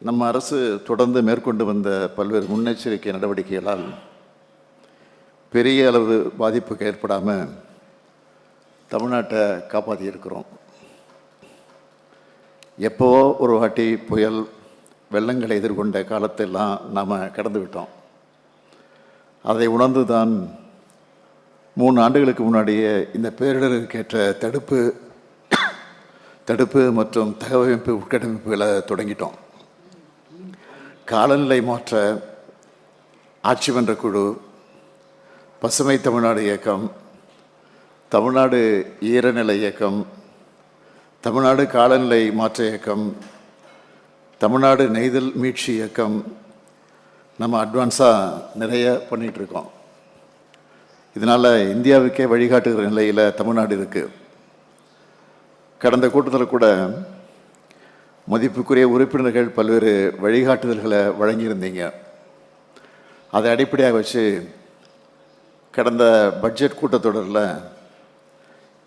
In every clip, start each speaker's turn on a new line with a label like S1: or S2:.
S1: நம்ம அரசு தொடர்ந்து மேற்கொண்டு வந்த பல்வேறு முன்னெச்சரிக்கை நடவடிக்கைகளால் பெரிய அளவு பாதிப்புக்கு ஏற்படாமல் தமிழ்நாட்டை காப்பாற்றியிருக்கிறோம். எப்போவோ ஒரு வாட்டி புயல் வெள்ளங்களை எதிர்கொண்ட காலத்தெல்லாம் நாம் கடந்து விட்டோம். அதை உணர்ந்து தான் 3 ஆண்டுகளுக்கு முன்னாடியே இந்த பேரிடருக்கேற்ற தடுப்பு மற்றும் தகவமைப்பு உட்கட்டமைப்புகளை தொடங்கிட்டோம். காலநிலை மாற்ற ஆட்சி மன்ற குழு, பசுமை தமிழ்நாடு இயக்கம், தமிழ்நாடு ஈரநிலை இயக்கம், தமிழ்நாடு காலநிலை மாற்ற இயக்கம், தமிழ்நாடு நெய்தல் மீட்சி இயக்கம், நம்ம அட்வான்ஸாக நிறைய பண்ணிகிட்ருக்கோம். இதனால் இந்தியாவுக்கே வழிகாட்டுகிற நிலையில் தமிழ்நாடு இருக்குது. கடந்த கூட்டத்தில் கூட மதிப்புக்குரிய உறுப்பினர்கள் பல்வேறு வழிகாட்டுதல்களை வழங்கியிருந்தீங்க. அதை அடிப்படையாக வச்சு கடந்த பட்ஜெட் கூட்டத்தொடரில்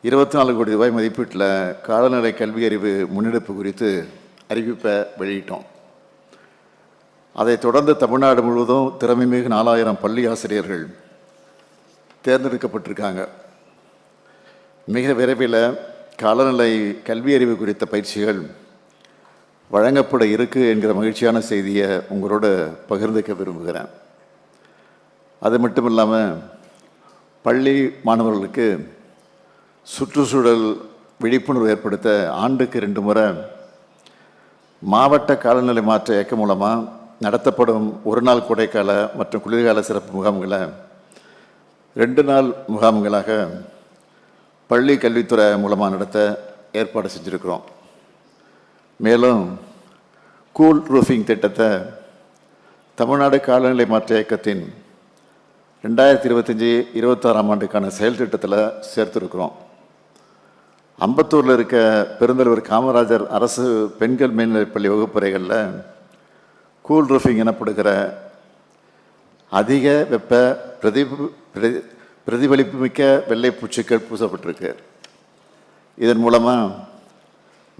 S1: 24 கோடி ரூபாய் மதிப்பீட்டில் காலநிலை கல்வி அறிவு முன்னெடுப்பு குறித்து அறிவிப்பை வெளியிட்டோம். அதைத் தொடர்ந்து தமிழ்நாடு முழுவதும் திறமைமிகு 4000 பள்ளி ஆசிரியர்கள் தேர்ந்தெடுக்கப்பட்டிருக்காங்க. மிக விரைவில் காலநிலை கல்வி அறிவு குறித்த பயிற்சிகள் வழங்கப்பட இருக்குது என்கிற மகிழ்ச்சியான செய்தியை உங்களோட பகிர்ந்துக்க விரும்புகிறேன். அது மட்டும் இல்லாமல் பள்ளி மாணவர்களுக்கு சுற்றுச்சூழல் விழிப்புணர்வு ஏற்படுத்த ஆண்டுக்கு 2 முறை மாவட்ட காலநிலை மாற்ற இயக்கம் மூலமாக நடத்தப்படும் 1 நாள் கோடைக்கால மற்றும் குளிர்கால சிறப்பு முகாம்களை 2 நாள் முகாம்களாக பள்ளி கல்வித்துறை மூலமாக நடத்த ஏற்பாடு செஞ்சுருக்கிறோம். மேலும் கூல் ரூஃபிங் திட்டத்தை தமிழ்நாடு காலநிலை மாற்ற இயக்கத்தின் 2025-26ஆம் ஆண்டுக்கான செயல் திட்டத்தில் சேர்த்துருக்கிறோம். அம்பத்தூரில் இருக்க பெருந்தலைவர் காமராஜர் அரசு பெண்கள் மேல்நிலைப்பள்ளி வகுப்பறைகளில் கூல் ரூஃபிங் எனப்படுகிற அதிக வெப்ப பிரதிபலிப்பு மிக்க வெள்ளை பூச்சுக்கள் பூசப்பட்டிருக்கு. இதன் மூலமாக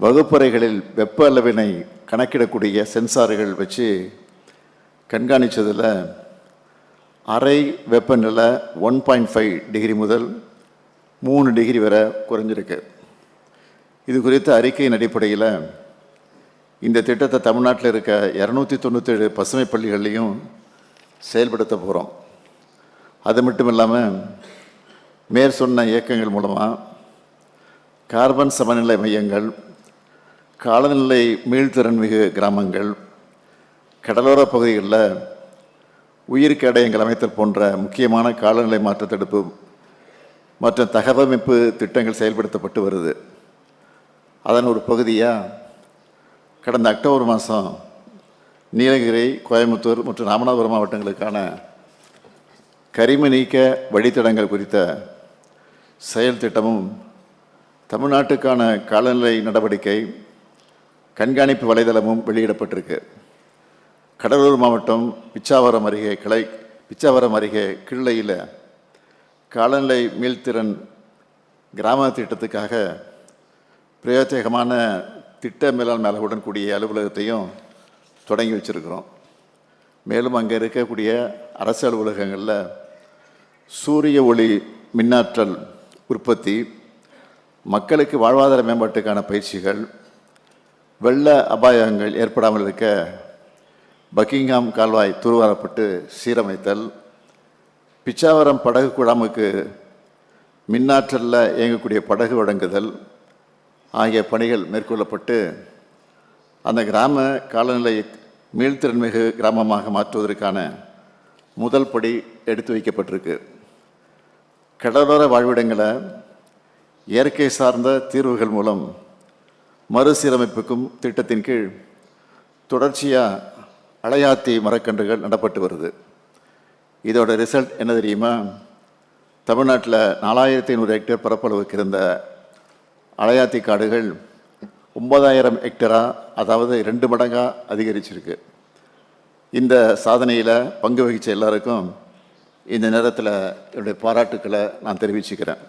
S1: வகுப்பறைகளில் வெப்ப அளவினை கணக்கிடக்கூடிய சென்சார்கள் வச்சு கண்காணித்ததில் அறை வெப்பநிலை 1.5 டிகிரி முதல் 3 டிகிரி வரை குறைஞ்சிருக்கு. இது குறித்த அறிக்கையின் அடிப்படையில் இந்த திட்டத்தை தமிழ்நாட்டில் இருக்க 297 பசுமை பள்ளிகள்லையும் செயல்படுத்த போகிறோம். அது மட்டும் இல்லாமல் மேற்சொன்ன இயக்கங்கள் மூலமாக கார்பன் சமநிலை மையங்கள், காலநிலை மீள்திறன்மிகு கிராமங்கள், கடலோர பகுதிகளில் உயிர் கேடயங்கள் அமைத்தல் போன்ற முக்கியமான காலநிலை மாற்ற தடுப்பு மற்றும் தகவமைப்பு திட்டங்கள் செயல்படுத்தப்பட்டு வருது. அதன் ஒரு பகுதியாக கடந்த அக்டோபர் மாதம் நீலகிரி, கோயம்புத்தூர் மற்றும் ராமநாதபுரம் மாவட்டங்களுக்கான கரிம நீக்க வழித்தடங்கள் குறித்த செயல் திட்டமும், தமிழ்நாட்டுக்கான காலநிலை நடவடிக்கை கண்காணிப்பு வலைதளமும் வெளியிடப்பட்டிருக்கு. கடலூர் மாவட்டம் பிச்சாவரம் அருகே கிள்ளையில் காலநிலை மீள்திறன் கிராம திட்டத்துக்காக பிரயோஜகமான திட்ட மேலாண்மை அளவுடன் கூடிய அலுவலகத்தையும் தொடங்கி வச்சுருக்கிறோம். மேலும் அங்கே இருக்கக்கூடிய அரசு அலுவலகங்களில் சூரிய ஒளி மின்னாற்றல் உற்பத்தி, மக்களுக்கு வாழ்வாதார மேம்பாட்டுக்கான பயிற்சிகள், வெள்ள அபாயங்கள் ஏற்படாமல் இருக்க பக்கிங்ஹாம் கால்வாய் தூர்வாரப்பட்டு சீரமைத்தல், பிச்சாவரம் படகு குழாமுக்கு மின்னாற்றலில் இயங்கக்கூடிய படகு வழங்குதல் ஆகிய பணிகள் மேற்கொள்ளப்பட்டு அந்த கிராம காலநிலை மீள்திறன்மிகு கிராமமாக மாற்றுவதற்கான முதல் படி எடுத்து வைக்கப்பட்டிருக்கு. கடலோர வாழ்விடங்களை இயற்கை சார்ந்த தீர்வுகள் மூலம் மறுசீரமைப்புக்கும் திட்டத்தின் கீழ் தொடர்ச்சியாக அலையாத்தி மரக்கன்றுகள் நடப்பட்டு வருது. இதோட ரிசல்ட் என்ன தெரியுமா? தமிழ்நாட்டில் 4500 ஹெக்டேர் பரப்பளவுக்கு இருந்த அலையாத்தி காடுகள் 9000 ஹெக்டராக, அதாவது 2 மடங்காக அதிகரிச்சிருக்கு. இந்த சாதனையில் பங்கு வகித்த எல்லாருக்கும் இந்த நேரத்தில் என்னுடைய பாராட்டுக்களை நான் தெரிவிச்சுக்கிறேன்.